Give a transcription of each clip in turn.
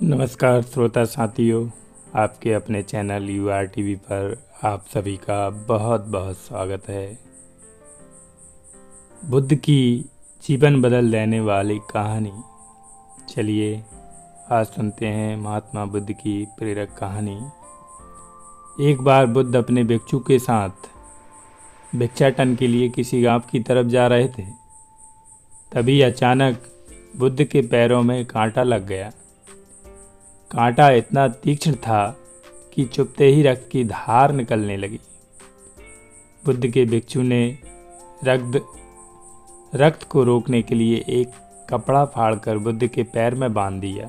नमस्कार श्रोता साथियों, आपके अपने चैनल UR TV पर आप सभी का बहुत बहुत स्वागत है। बुद्ध की जीवन बदल देने वाली कहानी। चलिए आज सुनते हैं महात्मा बुद्ध की प्रेरक कहानी। एक बार बुद्ध अपने भिक्षु के साथ भिक्षाटन के लिए किसी गांव की तरफ जा रहे थे। तभी अचानक बुद्ध के पैरों में कांटा लग गया। कांटा इतना तीक्ष्ण था कि चुभते ही रक्त की धार निकलने लगी। बुद्ध के भिक्षु ने रक्त को रोकने के लिए एक कपड़ा फाड़कर बुद्ध के पैर में बांध दिया।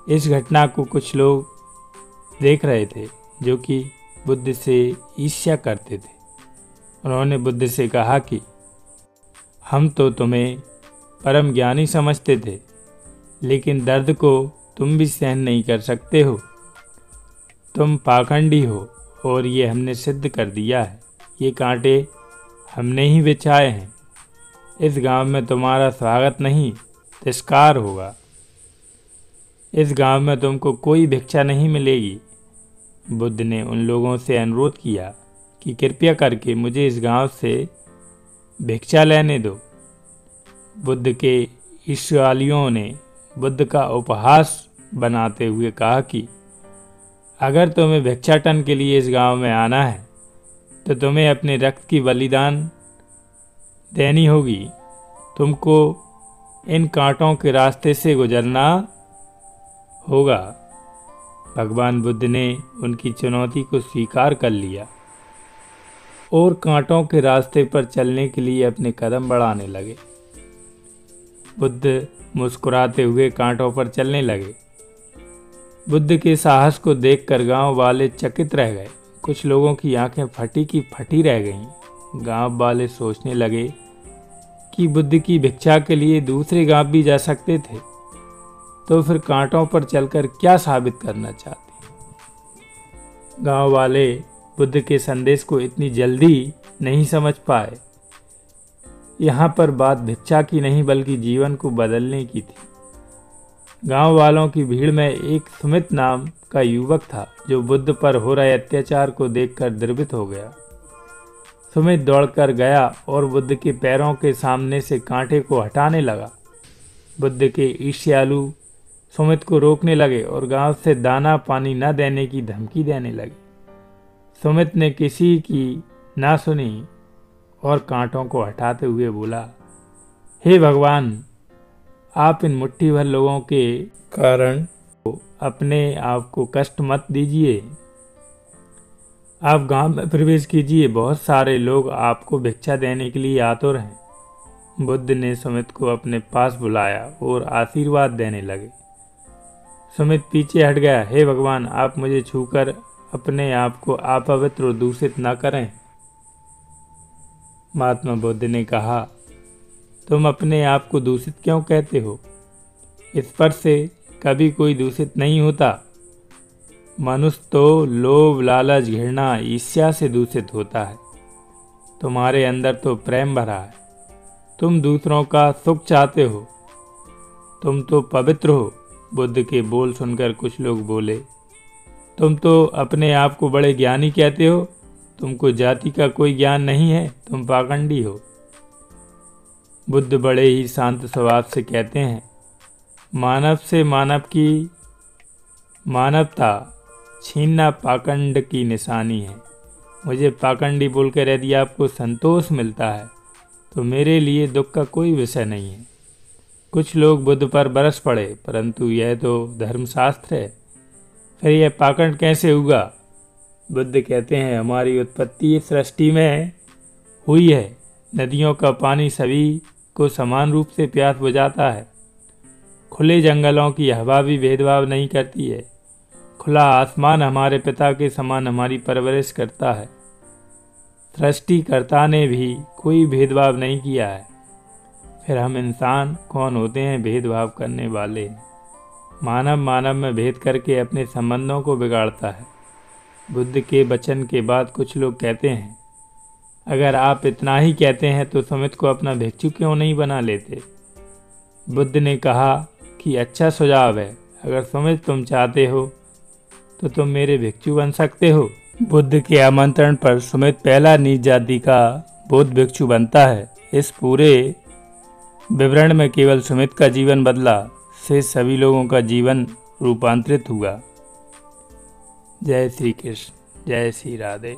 इस घटना को कुछ लोग देख रहे थे जो कि बुद्ध से ईर्ष्या करते थे। उन्होंने बुद्ध से कहा कि हम तो तुम्हें परम ज्ञानी समझते थे, लेकिन दर्द को तुम भी सहन नहीं कर सकते हो। तुम पाखंडी हो और ये हमने सिद्ध कर दिया है। ये कांटे हमने ही बिछाए हैं। इस गांव में तुम्हारा स्वागत नहीं, तिरस्कार होगा। इस गांव में तुमको कोई भिक्षा नहीं मिलेगी। बुद्ध ने उन लोगों से अनुरोध किया कि कृपया करके मुझे इस गांव से भिक्षा लेने दो। बुद्ध के ईर्ष्यालुओं ने बुद्ध का उपहास बनाते हुए कहा कि अगर तुम्हें भिक्षाटन के लिए इस गांव में आना है तो तुम्हें अपने रक्त की बलिदान देनी होगी। तुमको इन कांटों के रास्ते से गुजरना होगा। भगवान बुद्ध ने उनकी चुनौती को स्वीकार कर लिया और कांटों के रास्ते पर चलने के लिए अपने कदम बढ़ाने लगे। बुद्ध मुस्कुराते हुए कांटों पर चलने लगे। बुद्ध के साहस को देखकर गांव वाले चकित रह गए। कुछ लोगों की आंखें फटी की फटी रह गईं। गांव वाले सोचने लगे कि बुद्ध की भिक्षा के लिए दूसरे गांव भी जा सकते थे, तो फिर कांटों पर चलकर क्या साबित करना चाहते। गांव वाले बुद्ध के संदेश को इतनी जल्दी नहीं समझ पाए। यहाँ पर बात भिक्षा की नहीं बल्कि जीवन को बदलने की थी। गांव वालों की भीड़ में एक सुमित नाम का युवक था जो बुद्ध पर हो रहे अत्याचार को देखकर द्रवित हो गया। सुमित दौड़कर गया और बुद्ध के पैरों के सामने से कांटे को हटाने लगा। बुद्ध के ईर्ष्यालु सुमित को रोकने लगे और गांव से दाना पानी न देने की धमकी देने लगे। सुमित ने किसी की ना सुनी और कांटों को हटाते हुए बोला, हे भगवान, आप इन मुट्ठी भर लोगों के कारण अपने आप को कष्ट मत दीजिए। आप गांव में प्रवेश कीजिए। बहुत सारे लोग आपको भिक्षा देने के लिए आतुर हैं। बुद्ध ने सुमित को अपने पास बुलाया और आशीर्वाद देने लगे। सुमित पीछे हट गया। हे भगवान, आप मुझे छूकर अपने आप को अपवित्र और दूषित न करें। महात्मा बुद्ध ने कहा, तुम अपने आप को दूषित क्यों कहते हो? स्पर्श से कभी कोई दूषित नहीं होता। मनुष्य तो लोभ, लालच, घृणा, ईर्ष्या से दूषित होता है। तुम्हारे अंदर तो प्रेम भरा है। तुम दूसरों का सुख चाहते हो। तुम तो पवित्र हो। बुद्ध के बोल सुनकर कुछ लोग बोले, तुम तो अपने आप को बड़े ज्ञानी कहते हो। तुमको जाति का कोई ज्ञान नहीं है। तुम पाखंडी हो। बुद्ध बड़े ही शांत स्वभाव से कहते हैं, मानव से मानव की मानवता छीनना पाखंड की निशानी है। मुझे पाखंडी बोलकर यदि आपको संतोष मिलता है तो मेरे लिए दुख का कोई विषय नहीं है। कुछ लोग बुद्ध पर बरस पड़े, परंतु यह तो धर्मशास्त्र है, फिर यह पाखंड कैसे हुआ? बुद्ध कहते हैं, हमारी उत्पत्ति इस सृष्टि में हुई है। नदियों का पानी सभी को समान रूप से प्यास बुझाता है। खुले जंगलों की हवा भी भेदभाव नहीं करती है। खुला आसमान हमारे पिता के समान हमारी परवरिश करता है। सृष्टिकर्ता ने भी कोई भेदभाव नहीं किया है। फिर हम इंसान कौन होते हैं भेदभाव करने वाले? मानव मानव में भेद करके अपने संबंधों को बिगाड़ता है। बुद्ध के वचन के बाद कुछ लोग कहते हैं, अगर आप इतना ही कहते हैं तो सुमित को अपना भिक्षु क्यों नहीं बना लेते? बुद्ध ने कहा कि अच्छा सुझाव है। अगर सुमित तुम चाहते हो तो तुम मेरे भिक्षु बन सकते हो। बुद्ध के आमंत्रण पर सुमित पहला नीच जाति का बौद्ध भिक्षु बनता है। इस पूरे विवरण में केवल सुमित का जीवन बदला, शेष सभी लोगों का जीवन रूपांतरित हुआ। जय श्री कृष्ण, जय श्री राधे।